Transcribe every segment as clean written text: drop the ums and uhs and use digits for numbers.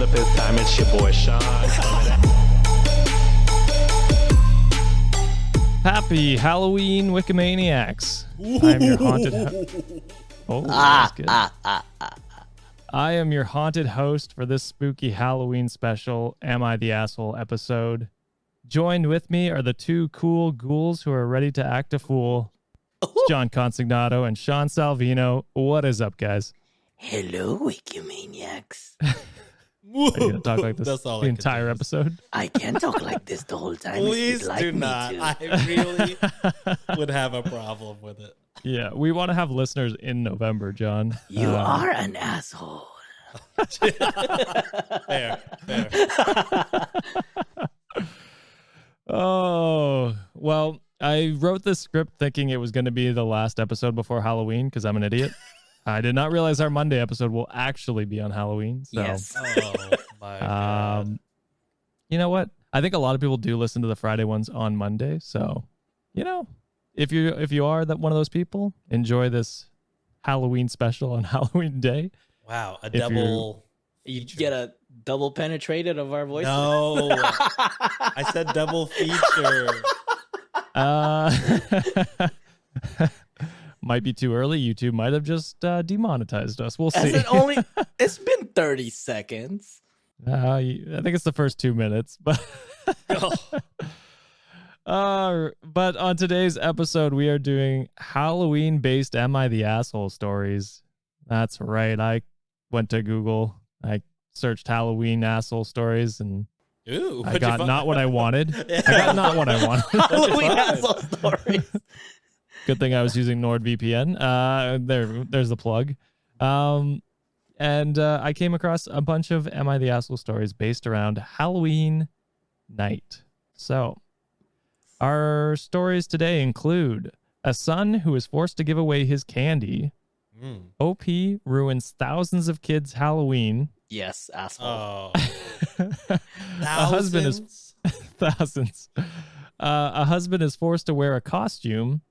but this time it's your boy Sean. Happy Halloween, Wikimaniacs! I'm your haunted. Oh, that's good. I am your haunted host for this spooky Halloween special. Am I the Asshole episode? Joined with me are the two cool ghouls who are ready to act a fool. It's John Consignato and Sean Salvino. What is up, guys? Hello, Wikimaniacs. Are you gonna talk like this That's all the I entire can do. episode? I can talk like this the whole time. Please if you'd like do me not. to. I really would have a problem with it. Yeah, we want to have listeners in November, John. You are an asshole. Fair. Oh, well, I wrote this script thinking it was going to be the last episode before Halloween because I'm an idiot. I did not realize our Monday episode will actually be on Halloween. So, Yes. Oh my god. you know what? I think a lot of people do listen to the Friday ones on Monday. So, you know, if you are that one of those people, enjoy this Halloween special on Halloween Day. Wow, a if double. You get a double penetrated of our voices? No, I said double feature. Might be too early. YouTube might have just demonetized us. We'll see. It's been 30 seconds. I think it's the first 2 minutes, but but on today's episode, we are doing Halloween-based "Am I the Asshole" stories. That's right. I went to Google. I searched Halloween asshole stories, and Ooh, I got not what I wanted. Yeah. I got not what I wanted. Halloween asshole stories. Good thing I was using NordVPN. There's the plug. And I came across a bunch of Am I the Asshole stories based around Halloween night. So our stories today include a son who is forced to give away his candy. OP ruins thousands of kids' Halloween. Yes, asshole. Oh, A husband is thousands. A husband is forced to wear a costume.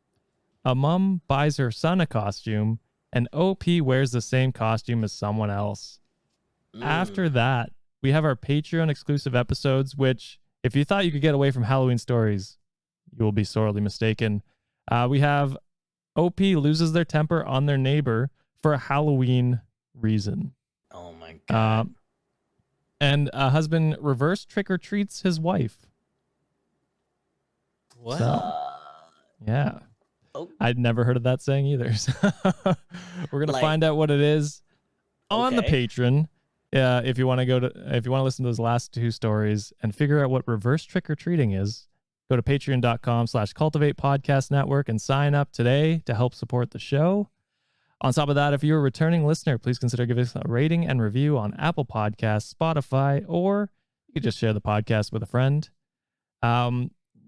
A mom buys her son a costume, and OP wears the same costume as someone else. After that, we have our Patreon exclusive episodes, which, if you thought you could get away from Halloween stories, you will be sorely mistaken. We have OP loses their temper on their neighbor for a Halloween reason. Oh my god. And a husband reverse trick-or-treats his wife. What? So, yeah. Oh. I'd never heard of that saying either. So we're gonna find out what it is on the Patreon. If you want to listen to those last two stories and figure out what reverse trick-or-treating is, go to patreon.com/cultivate podcast network and sign up today to help support the show. On top of that, if you're a returning listener, please consider giving us a rating and review on Apple Podcasts, Spotify, or you could just share the podcast with a friend.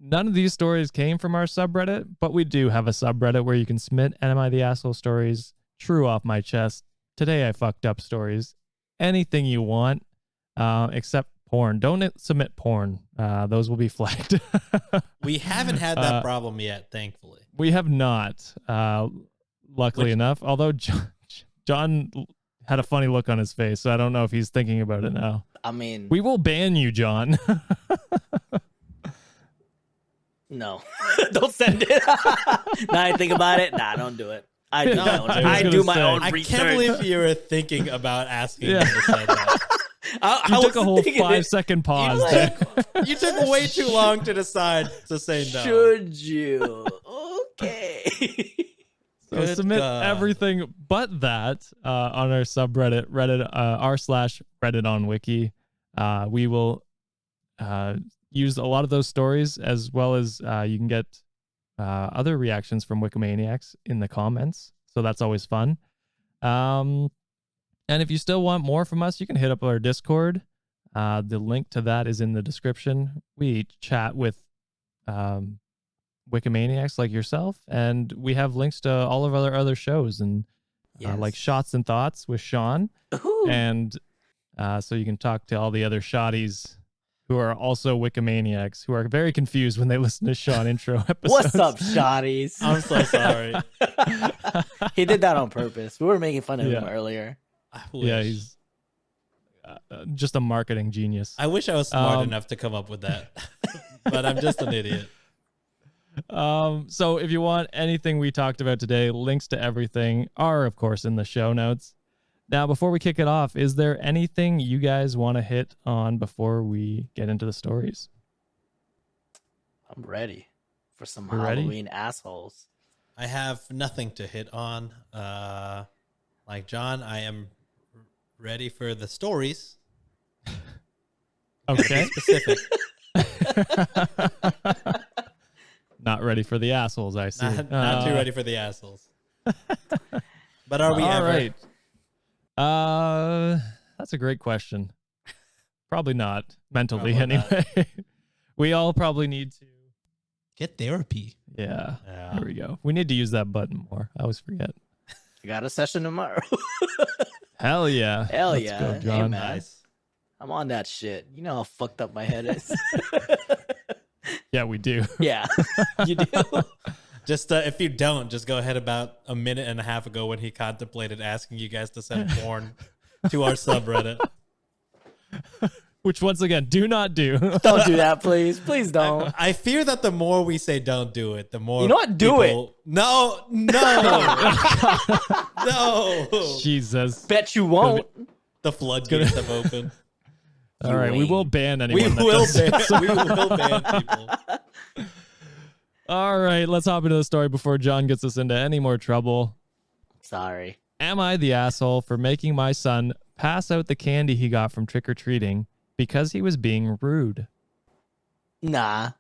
None of these stories came from our subreddit, but we do have a subreddit where you can submit Am I the Asshole stories, true off my chest, today I fucked up stories, anything you want, except porn. Don't submit porn. Those will be flagged. We haven't had that problem yet, thankfully. We have not, luckily enough, although John had a funny look on his face, so I don't know if he's thinking about it now. I mean, We will ban you, John. no. Don't send it. Now I think about it. Nah, don't do it. I do my own, I was gonna say, own I research. can't believe you were thinking about asking Yeah. me to say that. You took a whole thinking 5-second pause there. You took way too long to decide to say no. Should you? Okay. So Good submit God. everything but that on our subreddit, Reddit, r/Reddit on Wiki. We will use a lot of those stories, as well as you can get other reactions from Wikimaniacs in the comments. So that's always fun. And if you still want more from us, you can hit up our Discord. The link to that is in the description. We chat with Wikimaniacs like yourself, and we have links to all of our other shows, and like Shots and Thoughts with Sean. Ooh. And so you can talk to all the other shotties who are also Wikimaniacs, who are very confused when they listen to Sean intro episodes. What's up, shotties? I'm so sorry. He did that on purpose. We were making fun of him Yeah. earlier. I wish. Yeah, he's just a marketing genius. I wish I was smart enough to come up with that, but I'm just an idiot. So if you want anything we talked about today, links to everything are, of course, in the show notes. Now, before we kick it off, is there anything you guys want to hit on before we get into the stories? I'm ready for some You're ready? Halloween assholes. I have nothing to hit on. Like John, I am ready for the stories. Okay. Specific. Not ready for the assholes, I see. Not too ready for the assholes. But are we all ever? Right. That's a great question. Probably not mentally, Probably anyway. We all probably need to. Get therapy. Yeah. Yeah. There we go. We need to use that button more. I always forget. I got a session tomorrow. Hell yeah. Hell Let's yeah. go, Hey, John. man. Nice. I'm on that shit. You know how fucked up my head is. Yeah, we do. Yeah, you do. Just if you don't, just go ahead about a minute and a half ago when he contemplated asking you guys to send porn to our subreddit. Which, once again, do not do. Don't do that, please. Please don't. I fear that the more we say don't do it, the more You know what? Do it. No, no. Jesus. Bet you won't. The floodgates have opened. All right, we will ban anyone. We will that ban. We will ban people. All right, let's hop into the story before John gets us into any more trouble. Sorry. Am I the asshole for making my son pass out the candy he got from trick-or-treating because he was being rude? Nah.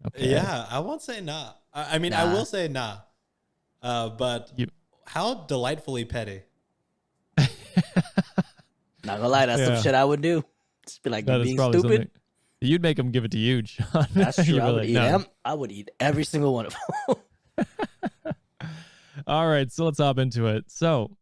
Okay. Yeah, I won't say nah. I mean, I Nah. will say nah. But how delightfully petty. Not gonna lie, that's Yeah. some shit I would do. Just be like, That you is being probably stupid. something. You'd make him give it to you, John. That's true. You'd I be would like, eat "No." them. I would eat every single one of them. All right, so let's hop into it. So,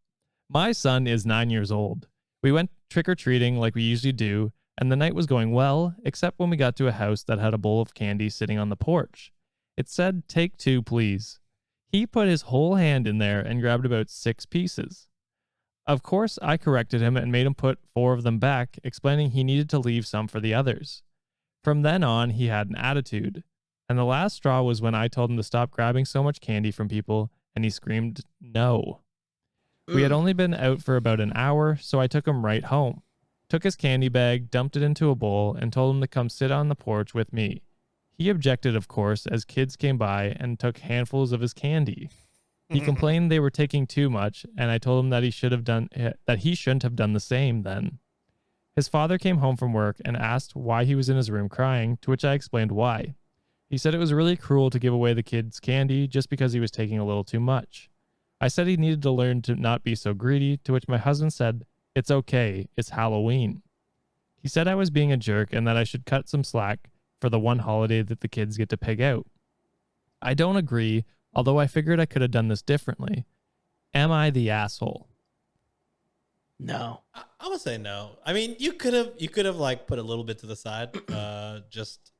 my son is 9 years old. We went trick-or-treating like we usually do, and the night was going well, except when we got to a house that had a bowl of candy sitting on the porch. It said, "Take 2, please." He put his whole hand in there and grabbed about 6 pieces. Of course, I corrected him and made him put 4 of them back, explaining he needed to leave some for the others. From then on, he had an attitude. And the last straw was when I told him to stop grabbing so much candy from people, and he screamed, "No." We had only been out for about an hour, so I took him right home. Took his candy bag, dumped it into a bowl, and told him to come sit on the porch with me. He objected, of course, as kids came by and took handfuls of his candy. He complained they were taking too much, and I told him that he shouldn't have done the same then. His father came home from work and asked why he was in his room crying, to which I explained why. He said it was really cruel to give away the kids candy just because he was taking a little too much. I said he needed to learn to not be so greedy, to which my husband said, "It's okay, it's Halloween." He said I was being a jerk and that I should cut some slack for the one holiday that the kids get to pig out. I don't agree, although I figured I could have done this differently. Am I the asshole? No. I would say no. I mean, you could have like put a little bit to the side, just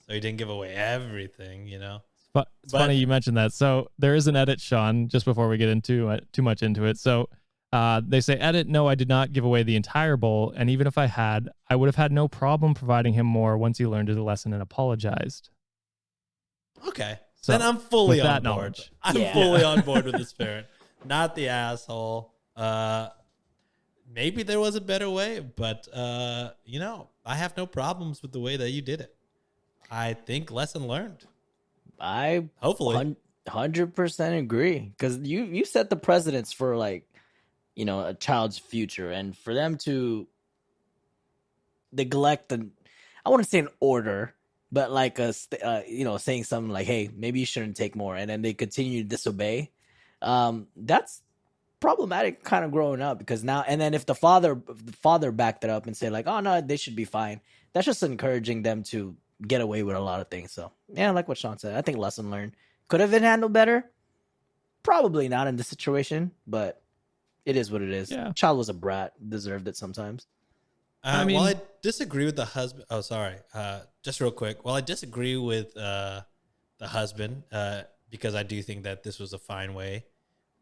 so you didn't give away everything, you know. But it's funny you mentioned that. So there is an edit, Sean, just before we get into too much into it. So they say, edit, no, I did not give away the entire bowl. And even if I had, I would have had no problem providing him more once he learned his lesson and apologized. Okay. So, then I'm fully with on that board. knowledge. I'm Yeah. fully on board with this parent. Not the asshole. Maybe there was a better way, but you know, I have no problems with the way that you did it. I think lesson learned. I Hopefully. 100% agree, because you set the precedence for, like, you know, a child's future, and for them to neglect I wouldn't say an order, but like you know, saying something like, "Hey, maybe you shouldn't take more," and then they continue to disobey. That's problematic, kind of growing up, because now and then if the father backed it up and said like, "Oh no, they should be fine," that's just encouraging them to get away with a lot of things. So yeah, like what Sean said, I think lesson learned. Could have been handled better? Probably not in this situation, but it is what it is. Yeah. Child was a brat, deserved it sometimes. I mean- While I disagree with the husband, just real quick. While I disagree with the husband, because I do think that this was a fine way,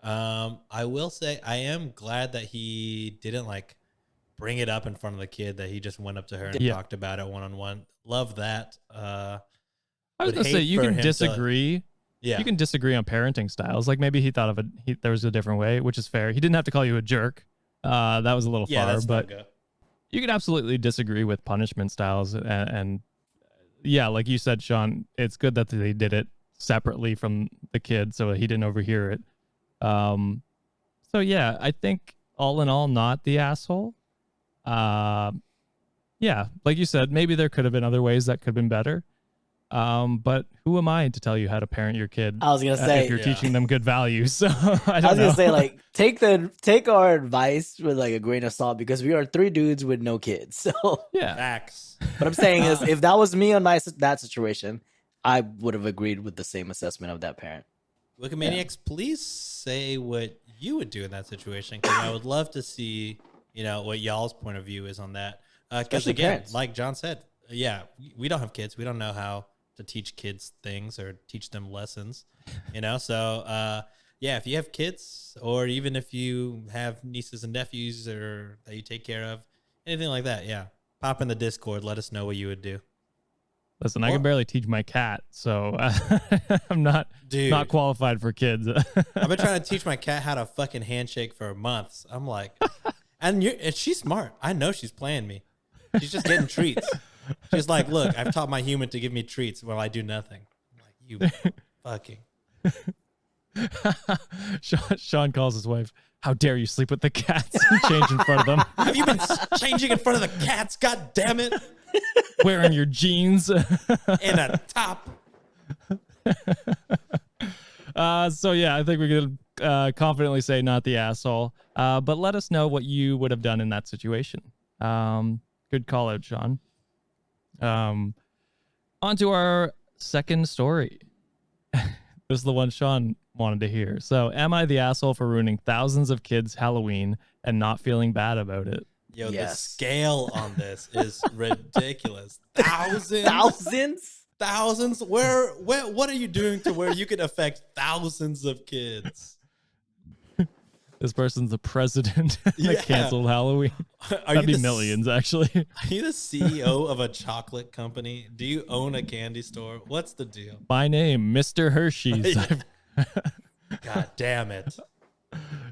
I will say I am glad that he didn't like bring it up in front of the kid that he just went up to her and talked about it one-on-one. Love that. I was gonna say you can disagree. Yeah, you can disagree on parenting styles. Like maybe he thought of it. There was a different way, which is fair. He didn't have to call you a jerk. That was a little far, but you can absolutely disagree with punishment styles. And yeah, like you said, Sean, it's good that they did it separately from the kid, so he didn't overhear it. So yeah, I think all in all, not the asshole. Yeah, like you said, maybe there could have been other ways that could have been better. But who am I to tell you how to parent your kid? I was gonna say if you're teaching them good values. So I was gonna say, like, take our advice with like a grain of salt, because we are 3 dudes with no kids. So yeah, facts. What I'm saying is, if that was me on that situation, I would have agreed with the same assessment of that parent. Wikimaniacs, please say what you would do in that situation, because I would love to see, what y'all's point of view is on that. Because again, parents. Like John said, we don't have kids. We don't know how to teach kids things or teach them lessons, So, if you have kids, or even if you have nieces and nephews or that you take care of, anything like that, pop in the Discord. Let us know what you would do. Listen, I can barely teach my cat, so I'm not qualified for kids. I've been trying to teach my cat how to fucking handshake for months. I'm like, and she's smart. I know she's playing me. She's just getting treats. She's like, look, I've taught my human to give me treats while I do nothing. I'm like, you fucking. Sean calls his wife, how dare you sleep with the cats and change in front of them? Have you been changing in front of the cats? God damn it. Wearing your jeans. And a top. So yeah, I think we could confidently say not the asshole. But let us know what you would have done in that situation. Good call out, Sean. On to our second story. This is the one Sean wanted to hear. So, am I the asshole for ruining thousands of kids' Halloween and not feeling bad about it? Yo, the scale on this is ridiculous. Thousands? Thousands? Where, what are you doing to where you could affect thousands of kids? This person's the president that canceled Halloween. That'd be millions, actually. Are you the CEO of a chocolate company? Do you own a candy store? What's the deal? My name, Mr. Hershey's. God damn it.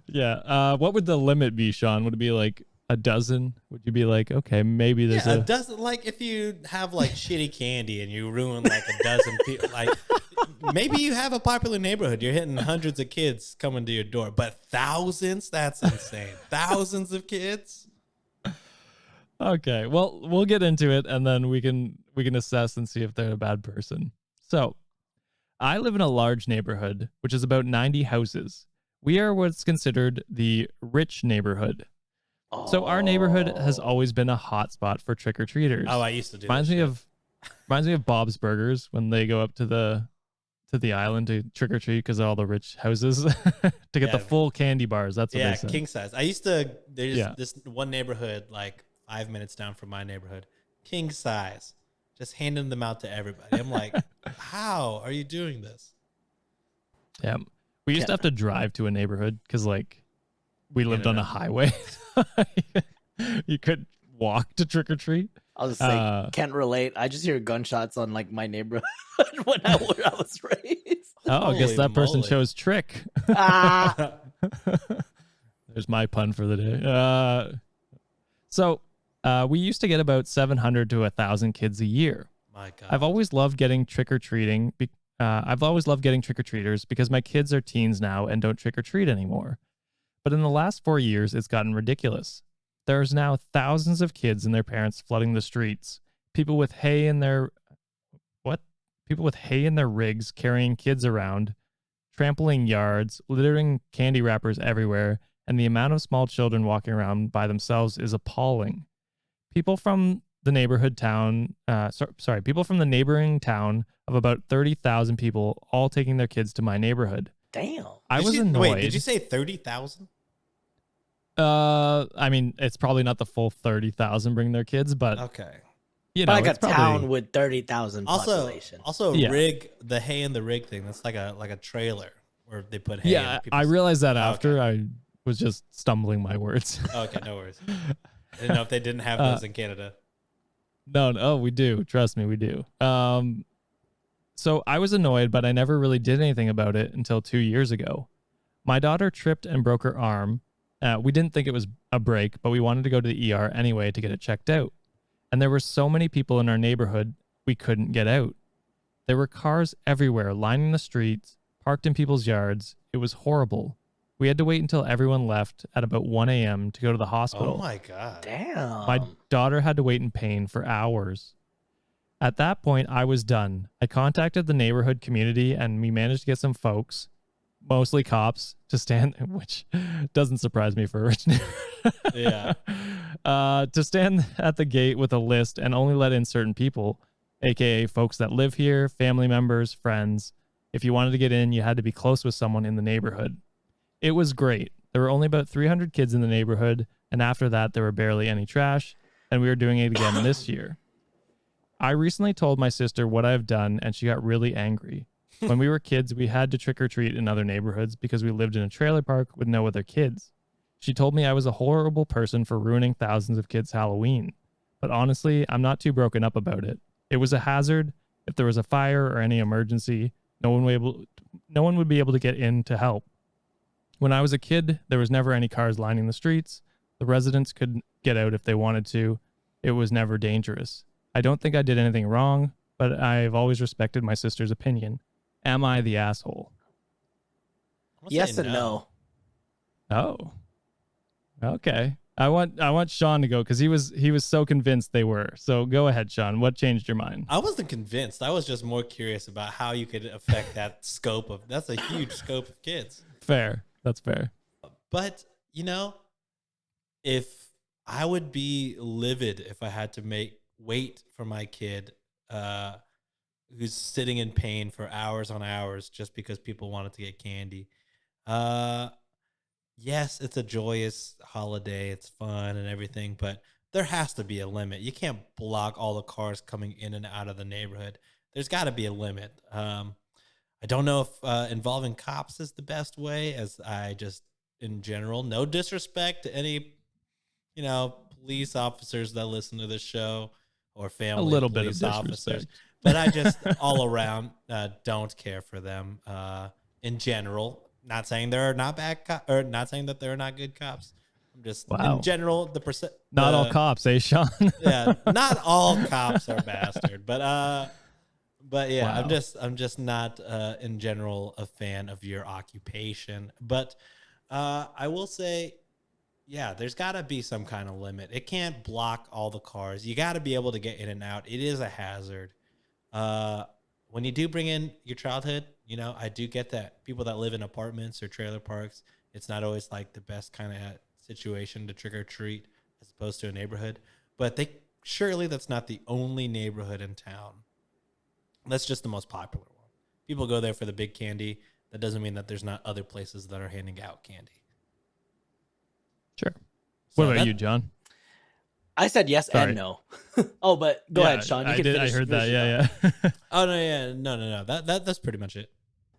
Yeah. What would the limit be, Sean? Would it be like a dozen? Would you be like, okay, maybe there's a dozen? Like if you have like shitty candy and you ruin like a dozen people, like maybe you have a popular neighborhood. You're hitting hundreds of kids coming to your door, but thousands? That's insane. Thousands of kids? Okay, well, we'll get into it, and then we can assess and see if they're a bad person. So, I live in a large neighborhood, which is about 90 houses. We are what's considered the rich neighborhood. So our neighborhood has always been a hotspot for trick-or-treaters. Oh, I used to do reminds me of Bob's Burgers when they go up to the island to trick-or-treat because of all the rich houses to get the full candy bars. That's what they said. King size. I used to, there's this one neighborhood like 5 minutes down from my neighborhood, king size, just handing them out to everybody. I'm like, how are you doing this? Yeah. We used to have to drive to a neighborhood because like we lived on a highway. You couldn't walk to trick or treat. I was saying, can't relate. I just hear gunshots on like my neighborhood when I was raised. Oh, I guess that person chose trick. There's my pun for the day. So we used to get about 700 to 1,000 kids a year. My God. I've always loved getting trick-or-treating. I've always loved getting trick-or-treaters because my kids are teens now and don't trick-or-treat anymore. But in the last 4 years, it's gotten ridiculous. There's now thousands of kids and their parents flooding the streets. People with hay in their rigs carrying kids around, trampling yards, littering candy wrappers everywhere, and the amount of small children walking around by themselves is appalling. People from the neighboring town of about 30,000 people all taking their kids to my neighborhood. Damn. I was annoyed. Wait, did you say 30,000? I mean, it's probably not the full 30,000 bring their kids, but okay. You know, like a town with 30,000 population. Also, rig, the hay and the rig thing, that's like a trailer where they put hay. Yeah, I realized that after I was just stumbling my words. Okay, no worries. I didn't know if they didn't have those in Canada. No, we do. Trust me, we do. So I was annoyed, but I never really did anything about it until 2 years ago. My daughter tripped and broke her arm. We didn't think it was a break, but we wanted to go to the ER anyway to get it checked out. And there were so many people in our neighborhood, we couldn't get out. There were cars everywhere lining the streets, parked in people's yards. It was horrible. We had to wait until everyone left at about 1 a.m. to go to the hospital. Oh my God. Damn. My daughter had to wait in pain for hours. At that point, I was done. I contacted the neighborhood community and we managed to get some folks, mostly cops, to stand, which doesn't surprise me for a rich neighborhood. Yeah. To stand at the gate with a list and only let in certain people, aka folks that live here, family members, friends. If you wanted to get in, you had to be close with someone in the neighborhood. It was great. There were only about 300 kids in the neighborhood, and after that, there were barely any trash, and we were doing it again this year. I recently told my sister what I've done, and she got really angry. When we were kids, we had to trick-or-treat in other neighborhoods because we lived in a trailer park with no other kids. She told me I was a horrible person for ruining thousands of kids' Halloween. But honestly, I'm not too broken up about it. It was a hazard. If there was a fire or any emergency, no one would be able to get in to help. When I was a kid, there was never any cars lining the streets. The residents could get out if they wanted to. It was never dangerous. I don't think I did anything wrong, but I've always respected my sister's opinion. Am I the asshole? Yes and no. Oh. Okay. I want Sean to go because he was so convinced they were. So go ahead, Sean. What changed your mind? I wasn't convinced. I was just more curious about how you could affect that scope of. That's a huge scope of kids. Fair. That's fair. But if I would be livid if I had to wait for my kid, who's sitting in pain for hours on hours just because people wanted to get candy. Yes, it's a joyous holiday. It's fun and everything, but there has to be a limit. You can't block all the cars coming in and out of the neighborhood. There's got to be a limit. I don't know if involving cops is the best way, as I just, in general, no disrespect to any, police officers that listen to this show or family a little of bit of police disrespect. officers. But I just all around don't care for them in general. Not saying there are not bad cops, or not saying that there are not good cops. I'm just in general not all cops, eh, Sean? Yeah, not all cops are bastard, but yeah, wow. I'm just not in general a fan of your occupation. But I will say, yeah, there's got to be some kind of limit. It can't block all the cars. You got to be able to get in and out. It is a hazard. When you do bring in your childhood, I do get that people that live in apartments or trailer parks, it's not always like the best kind of situation to trick or treat as opposed to a neighborhood. But surely that's not the only neighborhood in town. That's just the most popular one. People go there for the big candy. That doesn't mean that there's not other places that are handing out candy. Sure. So what about you, John? I said yes and no. Oh, but go ahead, Sean. You can finish. I heard that. Yeah. Oh no, yeah, no. That's pretty much it.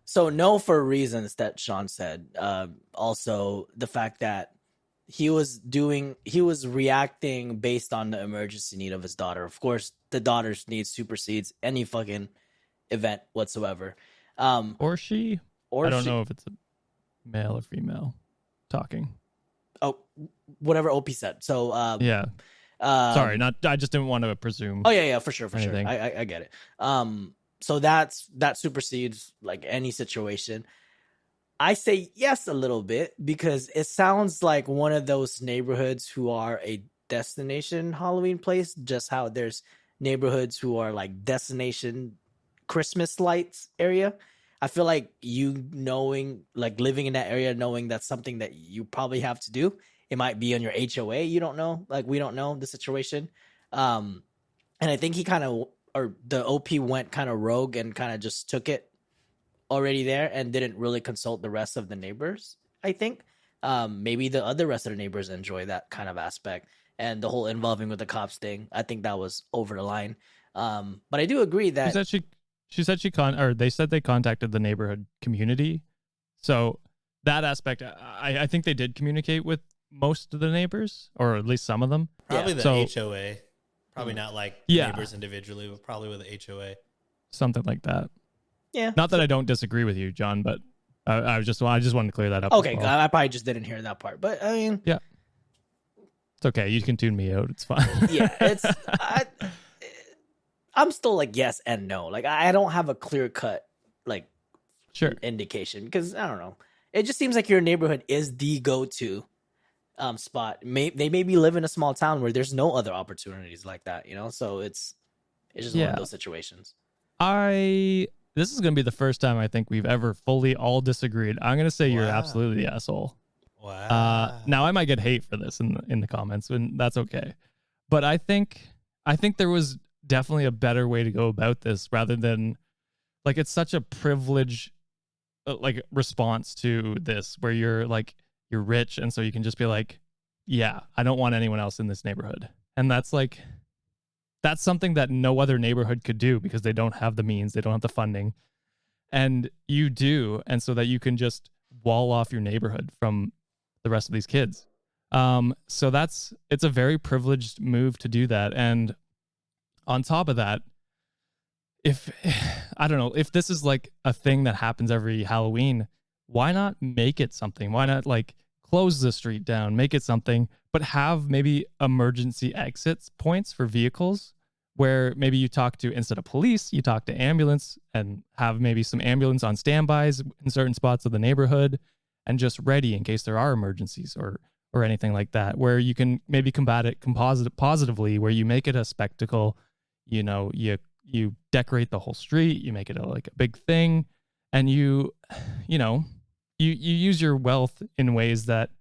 So no, for reasons that Sean said. Also, the fact that he was reacting based on the emergency need of his daughter. Of course, the daughter's need supersedes any fucking event whatsoever. Or she. I don't know if it's a male or female talking. Oh, whatever OP said. So yeah. Sorry, I just didn't want to presume. Oh yeah, for sure. Anything. I get it. So that supersedes like any situation. I say yes a little bit because it sounds like one of those neighborhoods who are a destination Halloween place, just how there's neighborhoods who are like destination Christmas lights area. I feel like living in that area, knowing that's something that you probably have to do. It might be on your HOA. You don't know. Like, we don't know the situation. And I think the OP went kind of rogue and kind of just took it already there and didn't really consult the rest of the neighbors, I think. Maybe the other rest of the neighbors enjoy that kind of aspect. And the whole involving with the cops thing, I think that was over the line. But I do agree that... They said they contacted the neighborhood community. So that aspect, I think they did communicate with most of the neighbors, or at least some of them. Probably the So- HOA. Probably not like Yeah. neighbors individually, but probably with the HOA. Something like that. Yeah. Not that I don't disagree with you, John, but I just wanted to clear that up. Okay, as well. I probably just didn't hear that part, but I mean, It's okay. You can tune me out. It's fine. yeah, I'm still like yes and no. Like I don't have a clear cut like Sure. indication because I don't know. It just seems like your neighborhood is the go-to spot. They maybe live in a small town where there's no other opportunities like that, you know. So it's just one of those situations. This is going to be the first time I think we've ever fully all disagreed. I'm going to say you're Wow. absolutely the asshole. Wow. Now I might get hate for this in the comments, and that's okay. But I think there was definitely a better way to go about this rather than like it's such a privilege like response to this where you're rich and so you can just be like, yeah, I don't want anyone else in this neighborhood. And that's something that no other neighborhood could do because they don't have the means, they don't have the funding. And you do, and so that you can just wall off your neighborhood from the rest of these kids. So it's a very privileged move to do that. And on top of that, if this is like a thing that happens every Halloween, why not make it something? Why not like close the street down, make it something, but have maybe emergency exits points for vehicles where maybe you talk to, instead of police, you talk to ambulance and have maybe some ambulance on standbys in certain spots of the neighborhood and just ready in case there are emergencies or anything like that, where you can maybe combat it positively, where you make it a spectacle, you know, you decorate the whole street, you make it a big thing, and you use your wealth in ways that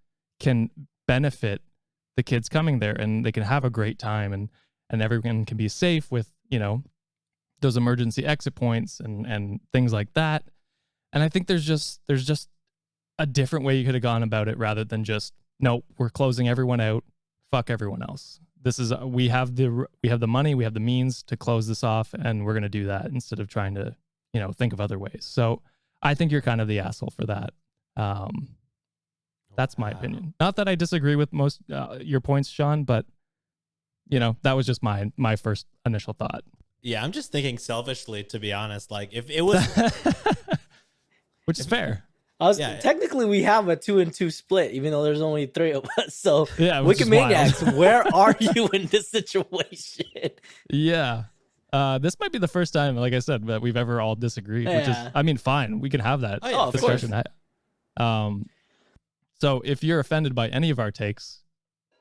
can benefit the kids coming there, and they can have a great time, and everyone can be safe with, you know, those emergency exit points and things like that. And I think there's just a different way you could have gone about it rather than just, no, we're closing everyone out, fuck everyone else. This is we have the money, we have the means to close this off, and we're going to do that instead of trying to, you know, think of other ways. So I think you're kind of the asshole for that. That's my opinion. Not that I disagree with most your points, Sean, but you know, that was just my first initial thought. Yeah, I'm just thinking selfishly, to be honest. Like if it was, which is fair. Technically, we have a 2-2 split, even though there's only 3 of us. So, yeah, Wikimaniacs, where are you in this situation? Yeah. This might be the first time, like I said, that we've ever all disagreed, which is, I mean, fine. We can have that discussion. So if you're offended by any of our takes,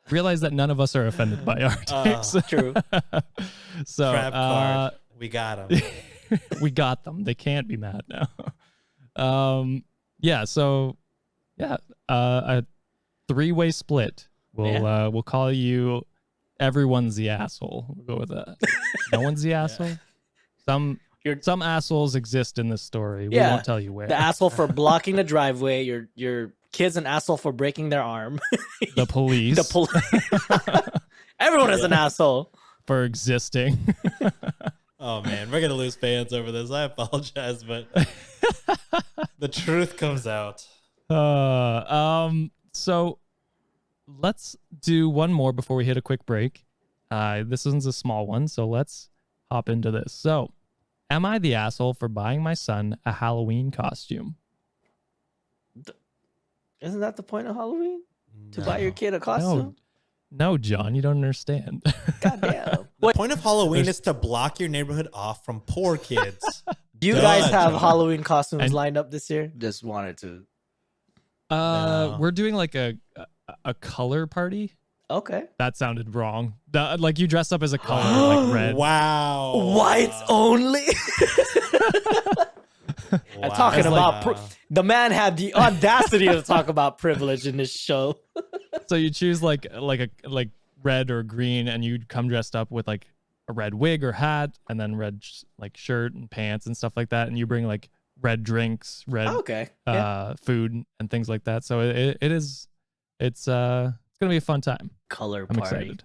realize that none of us are offended by our takes. True. So, trap card. We got them. We got them. They can't be mad now. Yeah, so a 3-way split. We'll call you everyone's the asshole. We'll go with that. No one's the asshole. Some assholes exist in this story. We won't tell you where. The asshole for blocking the driveway. Your kid's an asshole for breaking their arm. The police. Everyone is an asshole for existing. Oh man, we're gonna lose fans over this. I apologize, but the truth comes out. So let's do one more before we hit a quick break. This one's a small one, so let's hop into this. So, am I the asshole for buying my son a Halloween costume? Isn't that the point of Halloween? To buy your kid a costume? No, John, you don't understand. Goddamn. The point of Halloween is to block your neighborhood off from poor kids. Do you guys have Halloween costumes lined up this year? Just wanted to. No. We're doing like a color party. Okay. That sounded wrong. Like you dress up as a color, like red. Wow. Whites only. And talking about the man had the audacity to talk about privilege in this show. So you choose like red or green, and you come dressed up with like a red wig or hat, and then red like shirt and pants and stuff like that, and you bring like red drinks, red food and things like that. So it's gonna be a fun time. Color I'm party. Excited.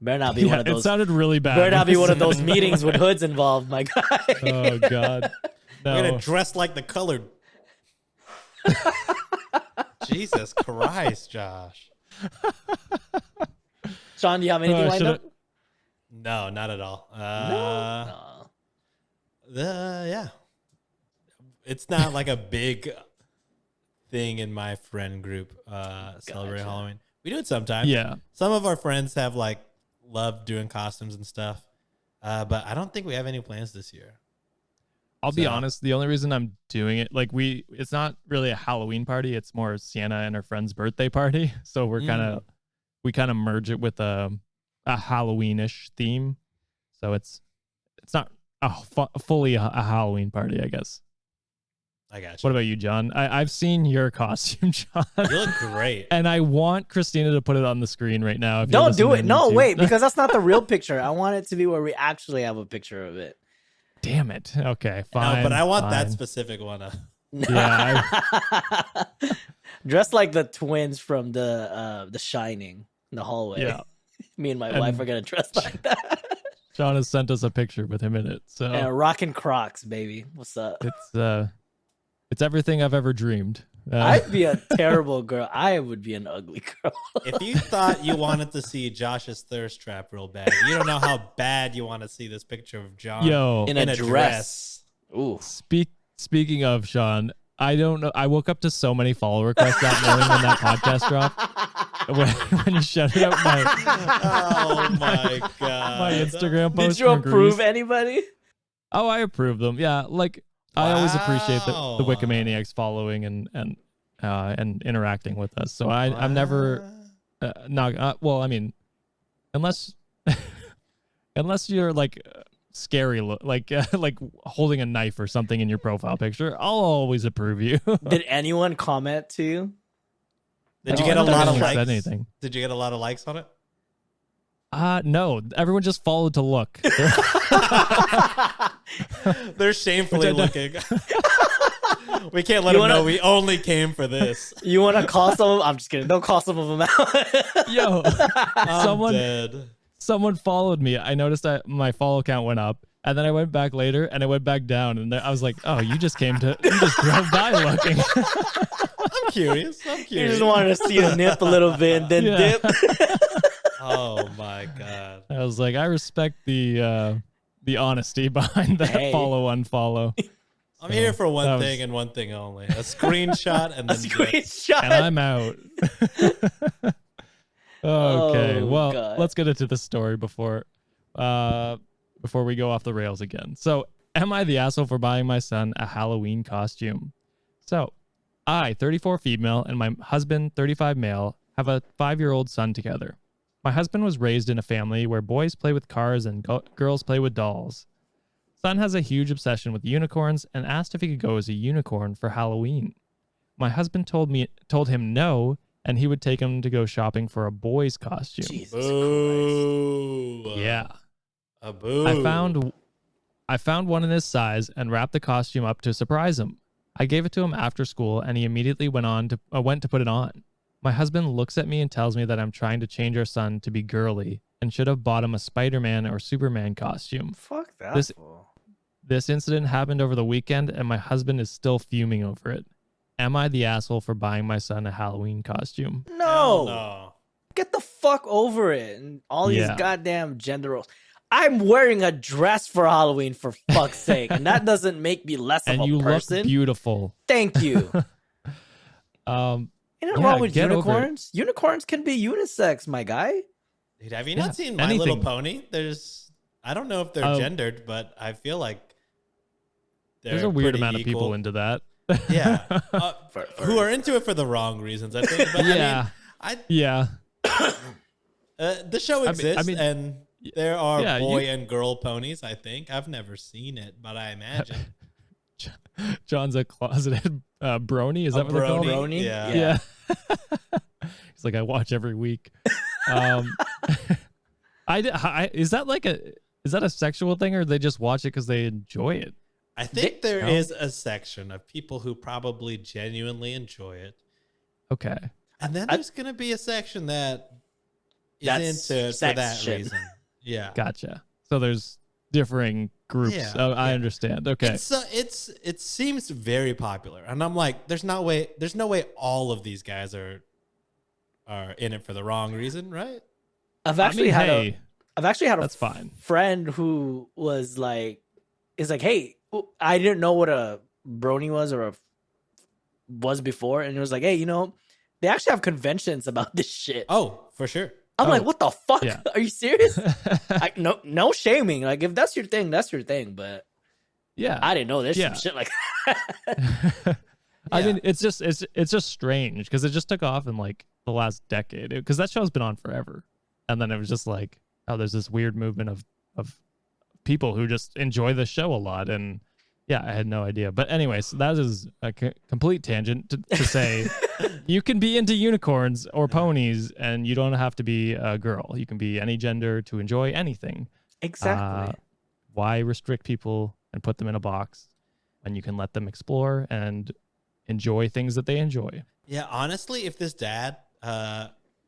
Better not be one of those. It sounded really bad. Better not be one of those meetings with hoods involved, my guy. Oh God. No. We're gonna dress like the colored. Jesus Christ, Josh. Sean, do you have anything lined up? No, not at all. No. Yeah. It's not like a big thing in my friend group celebrating Halloween. We do it sometimes. Yeah. Some of our friends have like loved doing costumes and stuff. But I don't think we have any plans this year. I'll be honest, the only reason I'm doing it, like it's not really a Halloween party. It's more Sienna and her friend's birthday party. So we kind of merge it with a Halloween-ish theme. So it's not fully a Halloween party, I guess. I got you. What about you, John? I've seen your costume, John. You look great. And I want Cristina to put it on the screen right now. Don't do it. No, wait, because that's not the real picture. I want it to be where we actually have a picture of it. Damn it. Okay, fine. No, but I want that specific one. Yeah. Dressed like the twins from the Shining in the hallway. Yeah. Me and my wife are gonna dress like that. John has sent us a picture with him in it. So and rocking Crocs, baby. What's up? It's everything I've ever dreamed. I'd be a terrible girl. I would be an ugly girl. If you thought you wanted to see Josh's thirst trap real bad, you don't know how bad you want to see this picture of John in a dress. Ooh. Speaking of Sean, I don't know. I woke up to so many follow requests that morning when that podcast dropped. When you shouted out oh my god, my Instagram post. Did you approve anybody? Oh, I approve them. Yeah, like. Wow. I always appreciate the Wikimaniacs following and interacting with us. So I'm never not well. I mean, unless you're like scary, like holding a knife or something in your profile picture, I'll always approve you. Did anyone comment to you? Did you get a lot of likes? Anything? Did you get a lot of likes on it? No. Everyone just followed to look. They're shamefully looking. We can't let them know we only came for this. You want to call some of them? I'm just kidding. Don't call some of them out. Yo, dead. Someone followed me. I noticed that my follow count went up, and then I went back later, and it went back down. And I was like, "Oh, you just drove by looking." I'm curious. You just wanted to see a nip a little bit, and then dip. Oh my god! I was like, I respect the honesty behind that follow unfollow. I'm here for one thing and one thing only: a screenshot and then screenshot. And I'm out. Okay, well, let's get into the story before we go off the rails again. So, am I the asshole for buying my son a Halloween costume? So, I, 34 female, and my husband, 35 male, have a 5-year-old son together. My husband was raised in a family where boys play with cars and girls play with dolls. Son has a huge obsession with unicorns and asked if he could go as a unicorn for Halloween. My husband told him no, and he would take him to go shopping for a boy's costume. Jesus Christ. Yeah. A boo. I found one in his size and wrapped the costume up to surprise him. I gave it to him after school, and he immediately went to put it on. My husband looks at me and tells me that I'm trying to change our son to be girly and should have bought him a Spider-Man or Superman costume. Fuck that. This incident happened over the weekend, and my husband is still fuming over it. Am I the asshole for buying my son a Halloween costume? No. Get the fuck over it and all these goddamn gender roles. I'm wearing a dress for Halloween, for fuck's sake, and that doesn't make me less of a person. And you look beautiful. Thank you. Ain't nothing wrong with unicorns. Unicorns can be unisex, my guy. Dude, have you not seen My Little Pony? I don't know if they're gendered, but I feel like there's a weird amount equal. Of people into that. Yeah, who are into it for the wrong reasons, I think. But the show exists, and there are boy and girl ponies. I think I've never seen it, but I imagine. John's a closeted brony. Is that what they're called? Brony? Yeah. He's like, I watch every week. Is that a sexual thing, or they just watch it because they enjoy it? I think there is a section of people who probably genuinely enjoy it. Okay. And then there's going to be a section that is into it for that reason. Yeah. Gotcha. So there's differing groups. Yeah, I understand. Okay. It seems very popular. And I'm like, there's no way all of these guys are are in it for the wrong reason, right? I've actually had a that's fine. friend who was like, hey, I didn't know what a brony was before, and it was like, hey, they actually have conventions about this shit. Oh, for sure. I'm like, what the fuck? Yeah. Are you serious? No shaming. Like, if that's your thing, that's your thing. But yeah, I didn't know there's some shit like that. I mean, it's just strange because it just took off in like the last decade, because that show's been on forever, and then it was just like, oh, there's this weird movement of people who just enjoy the show a lot, and yeah, I had no idea. But anyways, that is a complete tangent to say you can be into unicorns or ponies, and you don't have to be a girl. You can be any gender to enjoy anything. Exactly. Why restrict people and put them in a box when you can let them explore and enjoy things that they enjoy? Yeah, honestly, if this dad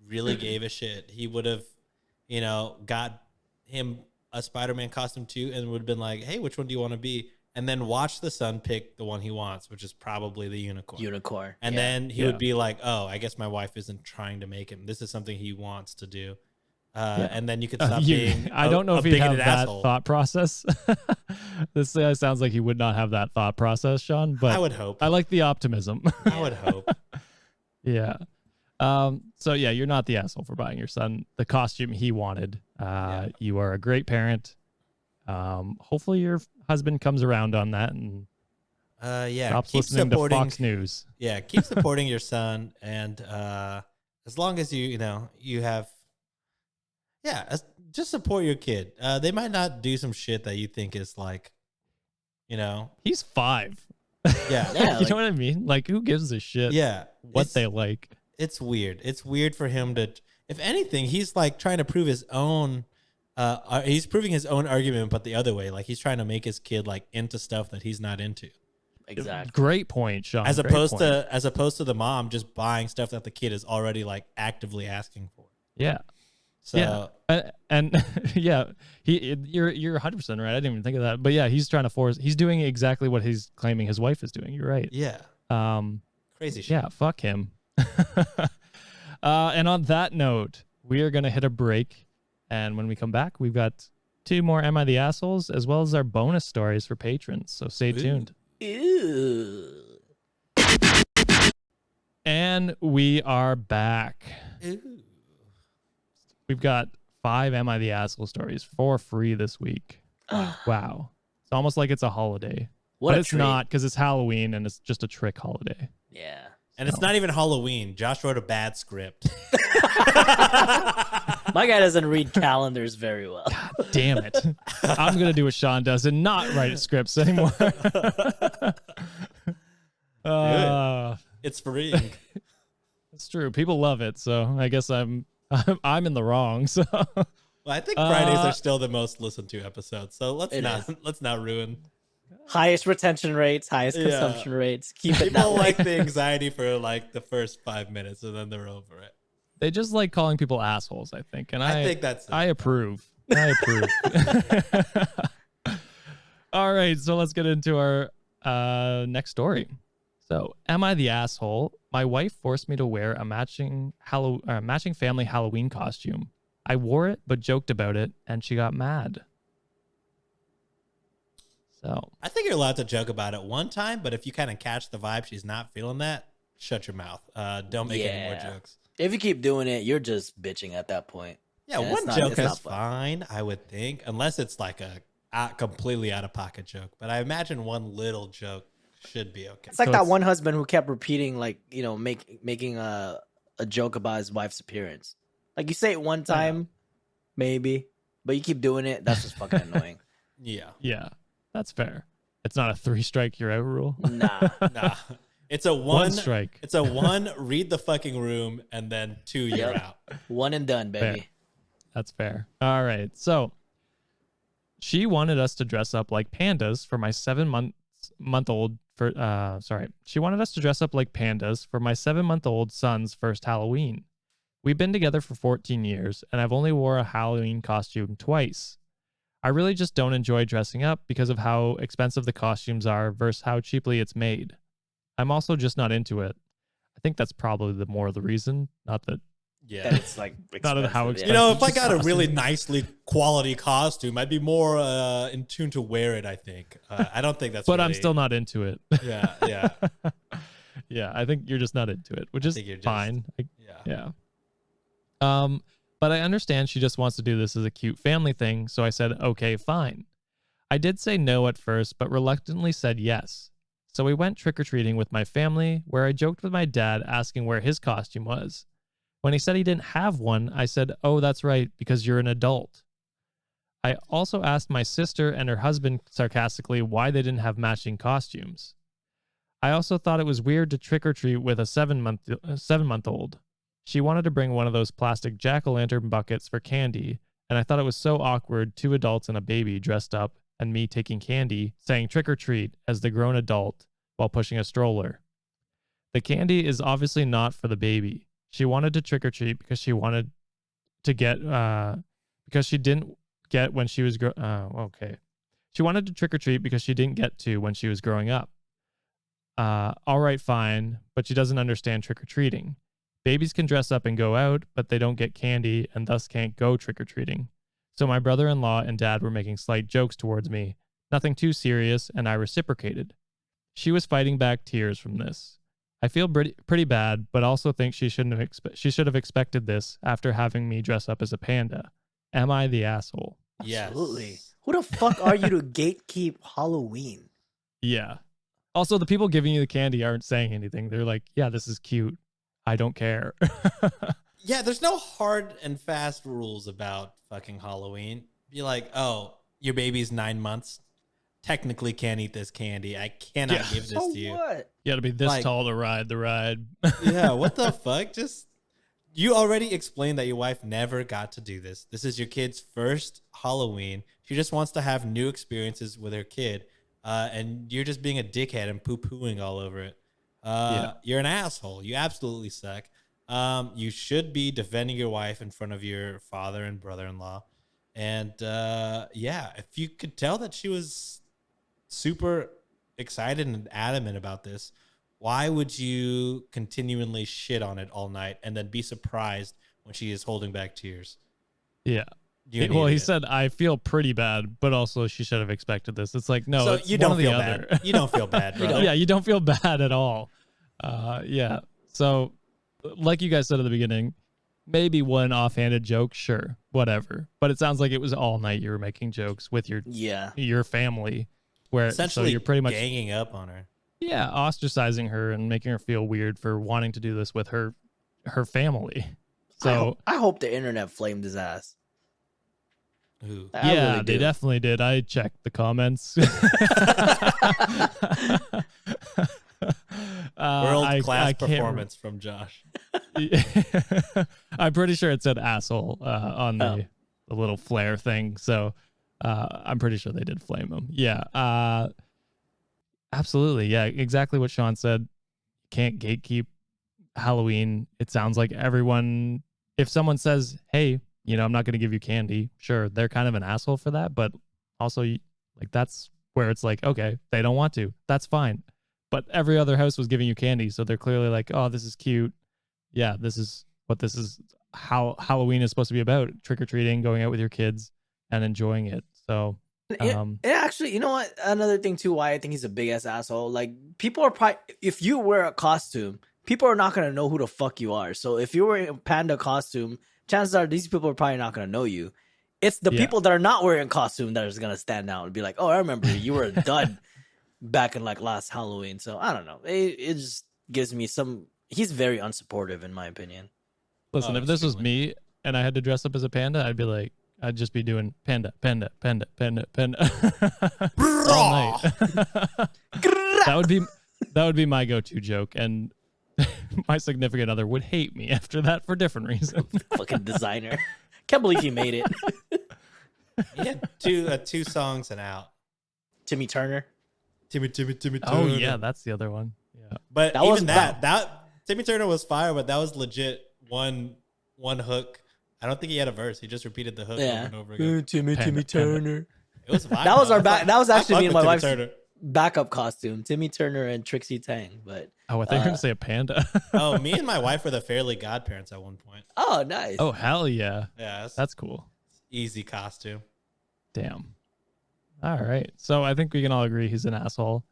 really gave a shit, he would have, got him a Spider-Man costume too, and would have been like, hey, which one do you want to be? And then watch the son pick the one he wants, which is probably the unicorn. And then he would be like, oh, I guess my wife isn't trying to make him. This is something he wants to do. And then you could stop being I don't know if he'd have that asshole. thought process. This sounds like he would not have that thought process, Sean, but I would hope. I like the optimism. I would hope. Yeah. So yeah, you're not the asshole for buying your son the costume he wanted. You are a great parent. Hopefully your husband comes around on that and stops listening to Fox News. Yeah, keep supporting your son, and as long as you have, just support your kid. They might not do some shit that you think is like, he's 5. Yeah, you know what I mean? Like, who gives a shit? Yeah, what they like. It's weird. It's weird for him to, if anything, he's like trying to prove his own. He's proving his own argument, but the other way. Like, he's trying to make his kid like into stuff that he's not into. Exactly. Great point, Sean. As opposed to the mom just buying stuff that the kid is already like actively asking for. Yeah. So and yeah, you're 100% right. I didn't even think of that. But yeah, he's trying to he's doing exactly what he's claiming his wife is doing. You're right. Yeah. Crazy shit. Yeah, fuck him. And on that note, we are going to hit a break. And when we come back, we've got 2 more Am I the Assholes, as well as our bonus stories for patrons. So stay tuned. Ew. And we are back. Ooh. We've got 5 Am I the Asshole stories for free this week. Wow. It's almost like it's a holiday. What but a it's treat. not, because it's Halloween and it's just a trick holiday. Yeah. And it's not even Halloween. Josh wrote a bad script. My guy doesn't read calendars very well. God damn it. I'm going to do what Sean does and not write scripts anymore. It's free. It's true. People love it. So I guess I'm in the wrong. So Well, I think Fridays are still the most listened to episodes. So let's not ruin. Highest retention rates, highest consumption rates. Keep it that People way. like the anxiety for like the first 5 minutes, and then they're over it. they just like calling people assholes, I think. And I think that's it. I approve. I approve. All right. So let's get into our next story. So, am I the asshole? My wife forced me to wear a matching family Halloween costume. I wore it, but joked about it, and she got mad. So I think you're allowed to joke about it one time, but if you kind of catch the vibe, she's not feeling that, shut your mouth. Don't make any more jokes. If you keep doing it, you're just bitching at that point. Yeah, one joke is fine, I would think, unless it's like a completely out of pocket joke. But I imagine one little joke should be okay. It's like that one husband who kept repeating, like, making a joke about his wife's appearance. Like, you say it one time, maybe, but you keep doing it. That's just fucking annoying. Yeah, that's fair. It's not a 3 strike you're out rule. Nah. It's a one strike. It's a 1, read the fucking room, and then 2, you're out. One and done, baby. Fair. That's fair. All right. So she wanted us to dress up like pandas for my 7-month-old. She wanted us to dress up like pandas for my 7-month-old son's first Halloween. We've been together for 14 years, and I've only wore a Halloween costume twice. I really just don't enjoy dressing up because of how expensive the costumes are versus how cheaply it's made. I'm also just not into it. I think that's probably the reason. Not that Yeah. that it's like Not at how expensive. You know, if I Just got a costumes. really nicely quality costume, I'd be more in tune to wear it, I think. I don't think that's But really, I'm still not into it. Yeah. Yeah, I think you're just not into it, which is think you're just- fine. Yeah. But I understand she just wants to do this as a cute family thing, so I said, okay, fine. I did say no at first, but reluctantly said yes. So we went trick-or-treating with my family, where I joked with my dad asking where his costume was. When he said he didn't have one, I said, oh, that's right, because you're an adult. I also asked my sister and her husband sarcastically why they didn't have matching costumes. I also thought it was weird to trick-or-treat with a 7-month-old. She wanted to bring one of those plastic jack-o'-lantern buckets for candy, and I thought it was so awkward, 2 adults and a baby dressed up, and me taking candy, saying trick-or-treat as the grown adult while pushing a stroller. The candy is obviously not for the baby. She wanted to trick-or-treat because she wanted to get, because she didn't get when she was, okay. She wanted to trick-or-treat because she didn't get to when she was growing up. All right, fine, but she doesn't understand trick-or-treating. Babies can dress up and go out, but they don't get candy and thus can't go trick-or-treating. So my brother-in-law and dad were making slight jokes towards me, nothing too serious, and I reciprocated. She was fighting back tears from this. I feel pretty bad, but also think she should have expected this after having me dress up as a panda. Am I the asshole? Yes. Absolutely. Who the fuck are you to gatekeep Halloween? Yeah. Also, the people giving you the candy aren't saying anything. They're like, yeah, this is cute. I don't care. Yeah, there's no hard and fast rules about fucking Halloween. Be like, oh, your baby's 9 months. Technically can't eat this candy. I cannot give this So to you. what? You gotta be this Like- tall to ride the ride. Yeah, what the fuck? Just you already explained that your wife never got to do this. This is your kid's first Halloween. She just wants to have new experiences with her kid, and you're just being a dickhead and poo-pooing all over it. You're an asshole. You absolutely suck. You should be defending your wife in front of your father and brother-in-law. And if you could tell that she was super excited and adamant about this, why would you continually shit on it all night and then be surprised when she is holding back tears? Yeah. You an Well, he idiot. said, I feel pretty bad, but also she should have expected this. It's like, no, So it's you one don't or the feel other. bad. You don't feel bad, brother. Yeah, you don't feel bad at all. Yeah. So, like you guys said at the beginning, maybe one offhanded joke, sure, whatever. But it sounds like it was all night you were making jokes with your family, where Essentially, so you're pretty much ganging up on her. ostracizing her and making her feel weird for wanting to do this with her family. So I hope the internet flamed his ass. Ooh. I yeah, really they do. definitely did. I checked the comments. World-class can't performance from Josh. I'm pretty sure it said asshole on the little flare thing. So I'm pretty sure they did flame him. Yeah. Absolutely. Yeah. Exactly what Sean said. Can't gatekeep Halloween. It sounds like everyone, if someone says, hey, I'm not going to give you candy, sure, they're kind of an asshole for that. But also, like, that's where it's like, okay, they don't want to. That's fine. But every other house was giving you candy. So they're clearly like, oh, this is cute. Yeah, this is how Halloween is supposed to be about. Trick-or-treating, going out with your kids and enjoying it. So, Actually, you know what? Another thing too, why I think he's a big ass asshole. Like, people are probably, if you wear a costume, people are not gonna know who the fuck you are. So if you're wearing a panda costume, chances are these people are probably not gonna know you. It's the people that are not wearing a costume that is gonna stand out and be like, "Oh, I remember you were a dud back in like last Halloween." So I don't know. It just gives me some. He's very unsupportive, in my opinion. Listen, if this was me and I had to dress up as a panda, I'd be like, I'd just be doing panda, panda, panda, panda, panda all night. That would be my go-to joke, and my significant other would hate me after that for different reasons. Fucking designer. Can't believe he made it. He had two songs and out. Timmy Turner. Timmy Turner. Oh yeah, that's the other one. Yeah, But That even was that Timmy Turner was fire, but that was legit one hook. I don't think he had a verse. He just repeated the hook over and over again. Timmy Panda, Turner. It was fire. That was though. our back. That was actually I me and fuck my with wife's. Timmy Turner. backup costume, Timmy Turner and Trixie Tang. But I think you're gonna say a panda. Oh, me and my wife were the Fairly Godparents at one point. Oh, nice. Oh, hell yeah. Yeah, That's cool. easy costume. Damn. All right. So I think we can all agree he's an asshole.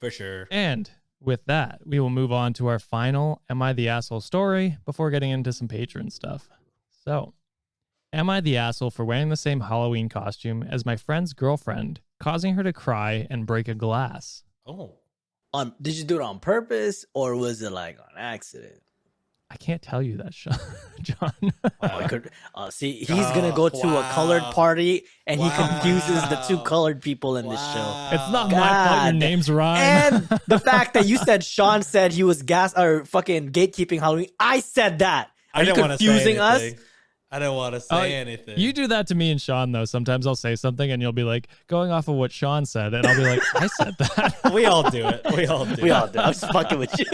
For sure. And with that, we will move on to our final Am I the Asshole story before getting into some patron stuff. So, am I the asshole for wearing the same Halloween costume as my friend's girlfriend, causing her to cry and break a glass? Oh. Did you do it on purpose or was it like on accident? I can't tell you that, Sean. John. See, he's gonna go to a colored party and he confuses the two colored people in this show. It's not my fault your names rhyme. And the fact that you said Sean said he was fucking gatekeeping Halloween. I said that. Are you confusing us? I don't want to say anything. You do that to me and Sean, though. Sometimes I'll say something and you'll be like, going off of what Sean said. And I'll be like, I said that. We all do it. We all do. I'm just fucking with you.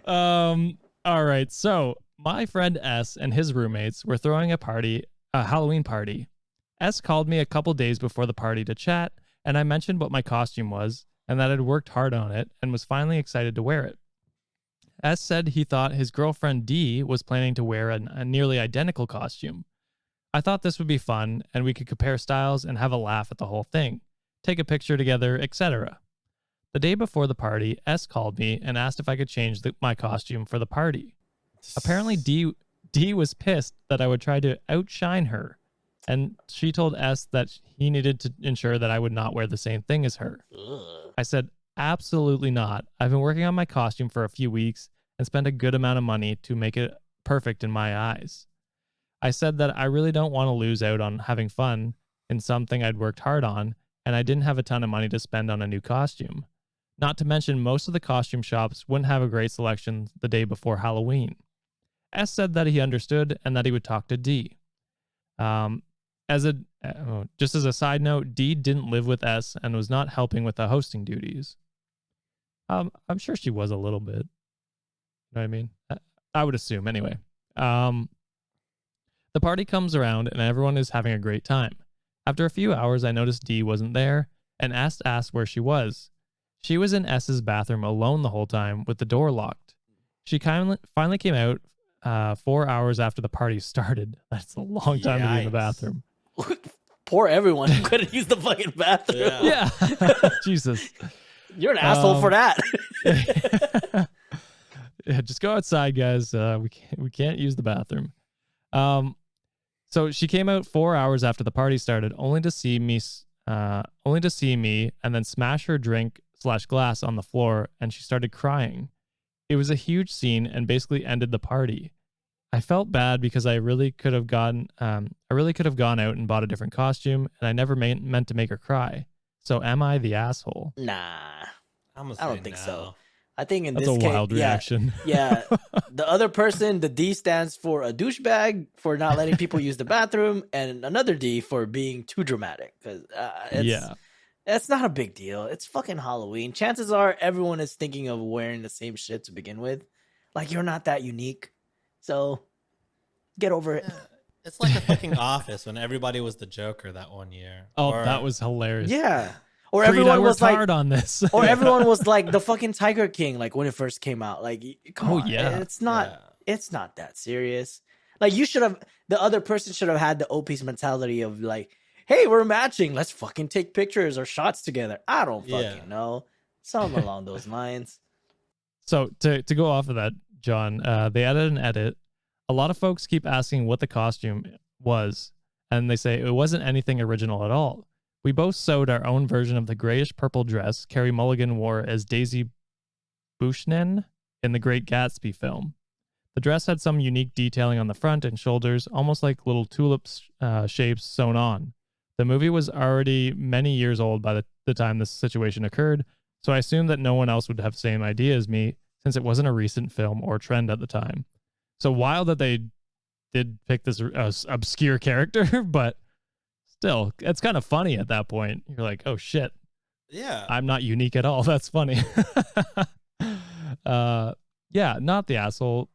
All right. So my friend S and his roommates were throwing a Halloween party. S called me a couple days before the party to chat, and I mentioned what my costume was and that I'd worked hard on it and was finally excited to wear it. S said he thought his girlfriend D was planning to wear a nearly identical costume. I thought this would be fun and we could compare styles and have a laugh at the whole thing, take a picture together, etc. The day before the party, S called me and asked if I could change my costume for the party. Apparently, D was pissed that I would try to outshine her, and she told S that he needed to ensure that I would not wear the same thing as her. I said, absolutely not. I've been working on my costume for a few weeks and spent a good amount of money to make it perfect in my eyes. I said that I really don't want to lose out on having fun in something I'd worked hard on, and I didn't have a ton of money to spend on a new costume. Not to mention, most of the costume shops wouldn't have a great selection the day before Halloween. S said that he understood and that he would talk to D. Just as a side note, D didn't live with S and was not helping with the hosting duties. I'm sure she was a little bit. You know what I mean? I would assume anyway. The party comes around and everyone is having a great time. After a few hours, I noticed D wasn't there and asked where she was. She was in S's bathroom alone the whole time with the door locked. She finally came out 4 hours after the party started. That's a long time to be in the bathroom. Poor everyone who couldn't use the fucking bathroom. Yeah. Jesus. You're an asshole for that. Yeah, just go outside, guys. We can't use the bathroom. So she came out 4 hours after the party started, only to see me and then smash her drink/glass on the floor, and she started crying. It was a huge scene and basically ended the party. I felt bad because I really could have gone out and bought a different costume, and I never meant to make her cry. So am I the asshole? Nah, I don't think so. I think That's a wild reaction. Yeah. The other person, the D stands for a douchebag for not letting people use the bathroom, and another D for being too dramatic. Because it's not a big deal. It's fucking Halloween. Chances are everyone is thinking of wearing the same shit to begin with. Like, you're not that unique. So get over it. It's like the fucking Office when everybody was the Joker that one year. Oh, that was hilarious. Yeah. Or everyone was like hard on this. Or everyone was like the fucking Tiger King, like when it first came out. Like, come on, yeah. It's not that serious. Like, the other person should have had the OP's mentality of like, hey, we're matching. Let's fucking take pictures or shots together. I don't fucking know. Something along those lines. So to go off of that, John, they added an edit. A lot of folks keep asking what the costume was, and they say it wasn't anything original at all. We both sewed our own version of the grayish purple dress Carey Mulligan wore as Daisy Buchanan in The Great Gatsby film. The dress had some unique detailing on the front and shoulders, almost like little tulip shapes sewn on. The movie was already many years old by the time this situation occurred, so I assumed that no one else would have the same idea as me, since it wasn't a recent film or trend at the time. So wild that they did pick this obscure character, but still, it's kind of funny at that point. You're like, oh shit. Yeah. I'm not unique at all. That's funny. Yeah, not the asshole.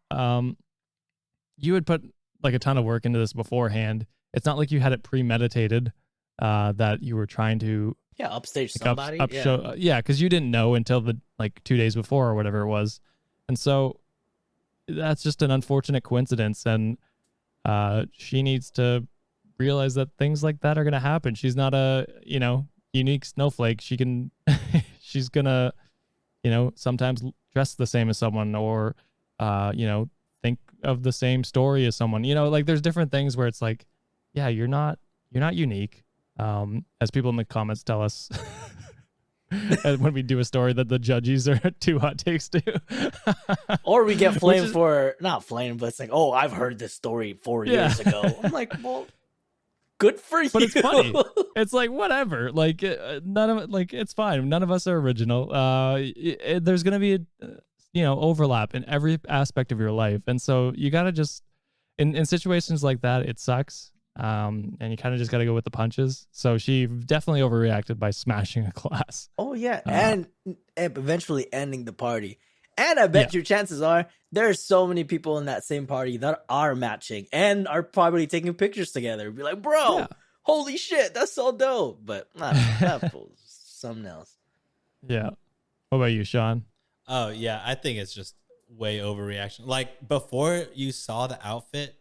You had put like a ton of work into this beforehand. It's not like you had it premeditated. that you were trying to upstage like, somebody. show, because you didn't know until the 2 days before or whatever it was, and so that's just an unfortunate coincidence, and she needs to realize that things like that are going to happen. She's not a unique snowflake. She's gonna sometimes dress the same as someone, or think of the same story as someone. There's different things where it's like, yeah, you're not unique, as people in the comments tell us when we do a story that the judges are too hot takes to. Or we get flamed not flamed, but it's like, oh, I've heard this story 4 years ago. I'm like, well, good for you. But it's funny. It's like, whatever. Like, none of it, it's fine. None of us are original. There's going to be overlap in every aspect of your life. And so you got to just, in situations like that, it sucks. And you kind of just got to go with the punches. So she definitely overreacted by smashing a glass. Oh, yeah. And eventually ending the party. And I bet your chances are there are so many people in that same party that are matching and are probably taking pictures together. Be like, bro, holy shit, that's so dope. But that fool's something else. Yeah. What about you, Sean? Oh, yeah. I think it's just way overreaction. Like, before you saw the outfit,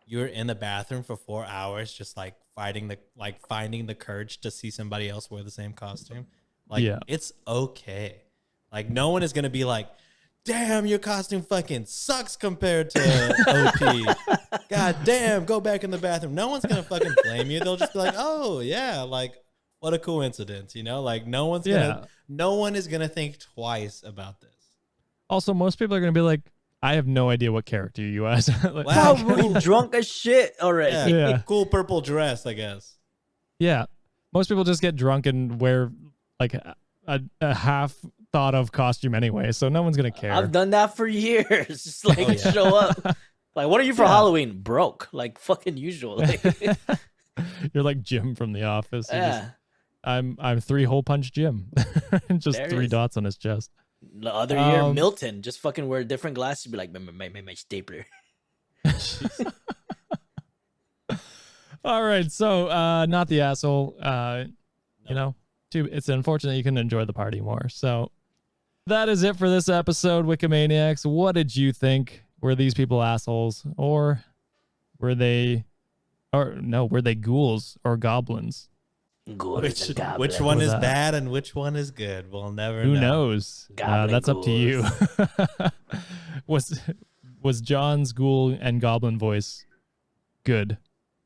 you were in the bathroom for 4 hours, just finding the courage to see somebody else wear the same costume. It's okay. Like, no one is going to be like, damn, your costume fucking sucks compared to OP. God damn, go back in the bathroom. No one's going to fucking blame you. They'll just be like, oh, yeah, what a coincidence, no one is going to think twice about this. Also, most people are going to be like, I have no idea what character you as. Probably drunk as shit already. Yeah. Cool purple dress, I guess. Yeah. Most people just get drunk and wear a half thought of costume anyway, so no one's gonna care. I've done that for years. Just show up. Like, what are you for Halloween? Broke, like fucking usual. You're like Jim from The Office. Yeah. I'm 3-hole punch Jim. Just there 3 dots on his chest. The other year, Milton just fucking wear different glasses. Be like, my stapler. All right, so not the asshole. It's unfortunate you couldn't enjoy the party more. So that is it for this episode, Wikimaniacs. What did you think? Were these people assholes, or were they ghouls or goblins? Which one is bad and which one is good? We'll never know. Who knows? That's up to you. Was John's ghoul and goblin voice good?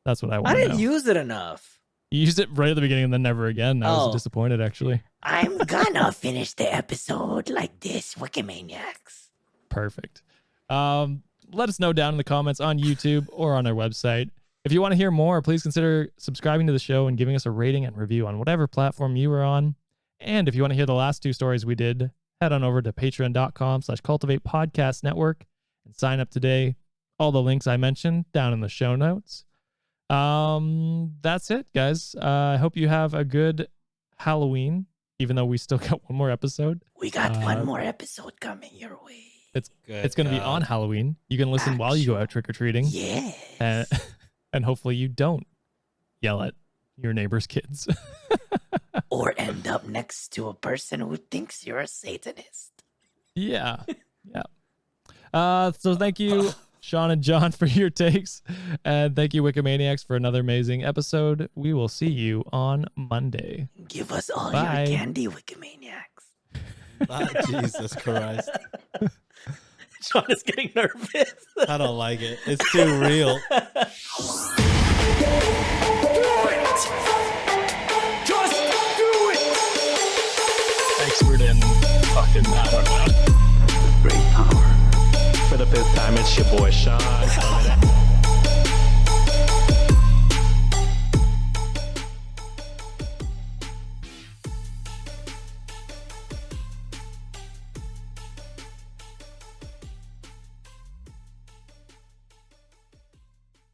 That's what I want to know. I didn't use it enough. You used it right at the beginning and then never again. I was disappointed, actually. I'm gonna finish the episode like this, Wikimaniacs. Perfect. Let us know down in the comments on YouTube or on our website. If you want to hear more, please consider subscribing to the show and giving us a rating and review on whatever platform you are on. And if you want to hear the last 2 stories we did, head on over to patreon.com/Cultivate Podcast Network and sign up today. All the links I mentioned down in the show notes. That's it, guys. I hope you have a good Halloween, even though we still got one more episode. We got one more episode coming your way. It's going to be on Halloween. You can listen while you go out trick-or-treating. Yeah. And hopefully you don't yell at your neighbor's kids. Or end up next to a person who thinks you're a Satanist. Yeah. So thank you, Sean and John, for your takes. And thank you, Wikimaniacs, for another amazing episode. We will see you on Monday. Give us all your candy, Wikimaniacs. Jesus Christ. Sean is getting nervous. I don't like it. It's too real. Do it! Just do it! Expert in fucking, I don't know. Great power. For the 5th time, it's your boy Sean.